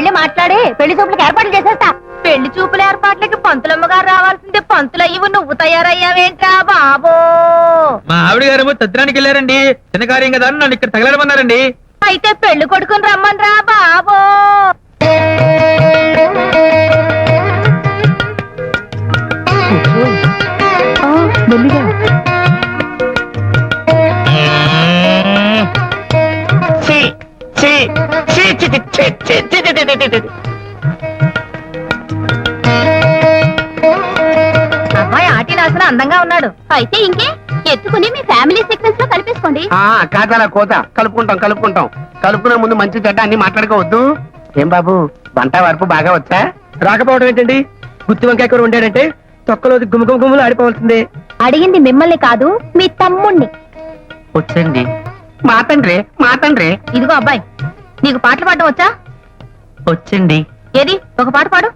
వెళ్ళి మాట్లాడి పెళ్లి చూపులకు ఏర్పాట్లు చేసేస్తా. పెళ్లి చూపుల ఏర్పాట్లకి పంతులమ్మ గారు రావాల్సిందే. పంతులు అయ్యి నువ్వు తయారయ్యావేంట్రా బాబో? మా ఆవిడ గారు తద్దినానికి వెళ్ళారండి. చిన్న కార్యం కదా నన్ను ఇక్కడ తగలడమన్నారండి. అయితే పెళ్లి కొడుకుని రమ్మన్రా బాబో. అబ్బాయి ఆటినాసన అందంగా ఉన్నాడు. అయితే ఇంకే ఎత్తుకుని మీ ఫ్యామిలీ సీక్వెన్స్ లో కలిపేసుకోండి. కాదలా కోత కలుపుకుంటాం. కలుపుకునే ముందు మంచి చెడ్డ అన్ని మాట్లాడుకోవద్దు. ఏం బాబు వంట వరపు బాగా వచ్చా? రాకపోవడం ఏంటండి? గుత్తి వంకాయ కూర ఉండాడంటే తొక్కలో గుమ్మలు ఆడిపోవాల్సిందే. అడిగింది మిమ్మల్ని కాదు, మీ తమ్ముణ్ణి. వచ్చండి. మా తండ్రి ఇదిగో అబ్బాయి, నీకు పాటలు పాడడం వచ్చా? వచ్చండి. ఏది ఒక పాట పాడు.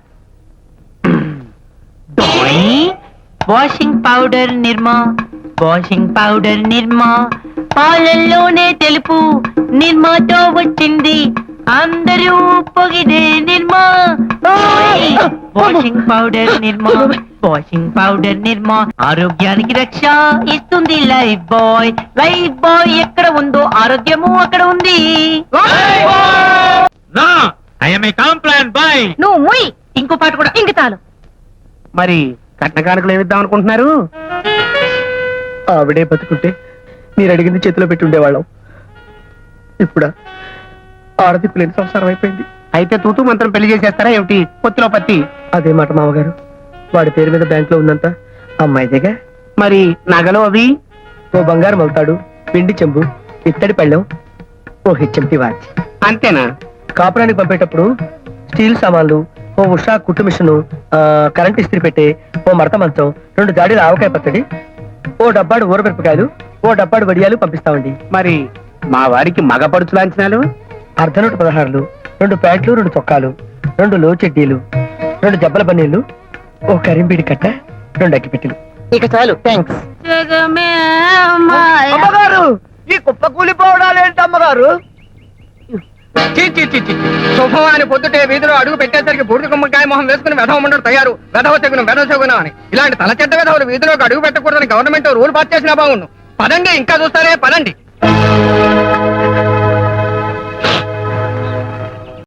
వాషింగ్ పౌడర్ నిర్మా పాలల్లోనే తెలుపు నిర్మాతో వచ్చింది. అందరూ పొగిడే నిర్మా. వాషింగ్ పౌడర్ నిర్మా ఆరోగ్యానికి రక్ష ఇస్తుంది. లైఫ్ బాయ్ ఎక్కడ ఉందో ఆరోగ్యము అక్కడ ఉంది. నువ్వు మూయి. ఇంకో పాట కూడా. ఇంక చాలు. మరి కట్న కానుకలు ఏమిద్దాం అనుకుంటున్నారు? ఆవిడే బతుకుంటే మీరు అడిగింది చేతిలో పెట్టి ఉండేవాళ్ళం. ఇప్పుడు ఆడదిప్పు లేని సంసారం అయిపోయింది. అయితే తూతూ మంత్రం పెళ్లి చేసేస్తారా ఏమిటి? పొత్తులో పత్తి. అదే మాట మామగారు. వాడి పేరు మీద బ్యాంక్ లో ఉందంతా అమ్మాయిదేగా. మరి నగలు అవి? ఓ బంగారం అవుతాడు, పిండి చెంబు, ఇత్తడి పళ్ళెం, ఓ హెచ్ఎంటి వాచ్. అంతేనా? కాపురానికి పంపేటప్పుడు స్టీల్ సామాన్లు, ఓ ఉషా కుట్టు మిషను, కరెంట్ ఇస్త్రీ పెట్టే, ఓ మడత మంచం, 2 జాడీల ఆవకాయ పచ్చడి, ఓ డబ్బాడు ఊరమిరపకాయలు, ఓ డబ్బాడు వడియాలు పంపిస్తామండి. మరి మా వారికి మగపడుచు లాంఛనాలు? అర్ధనూట 16, 2 ప్యాంట్లు, 2 చొక్కాలు, 2 లో చెడ్డీలు, 2 జబ్బల బన్నీళ్లు, ఓ కరింబీడి కట్ట, 2 అగ్గిపెట్టెలు. ఇక చాలు, థ్యాంక్స్. అమ్మగారు, ఈ కుప్ప కూలిపోవడాలేంటి అమ్మగారు? శుభమాని పొద్దుటే వీధిలో అడుగు పెట్టేసరికి బూడిద గుమ్మకాయ మొహం వేసుకుని వెధవ ఉండడు తయారు. వెధవ తెగును అని ఇలాంటి తల చెడ్డ వెధవులు వీధిలోకి అడుగు పెట్టకూడదని గవర్నమెంట్ రూల్ పాస్ చేసినా బాగుండు. పదండి, ఇంకా చూస్తారే, పదండి.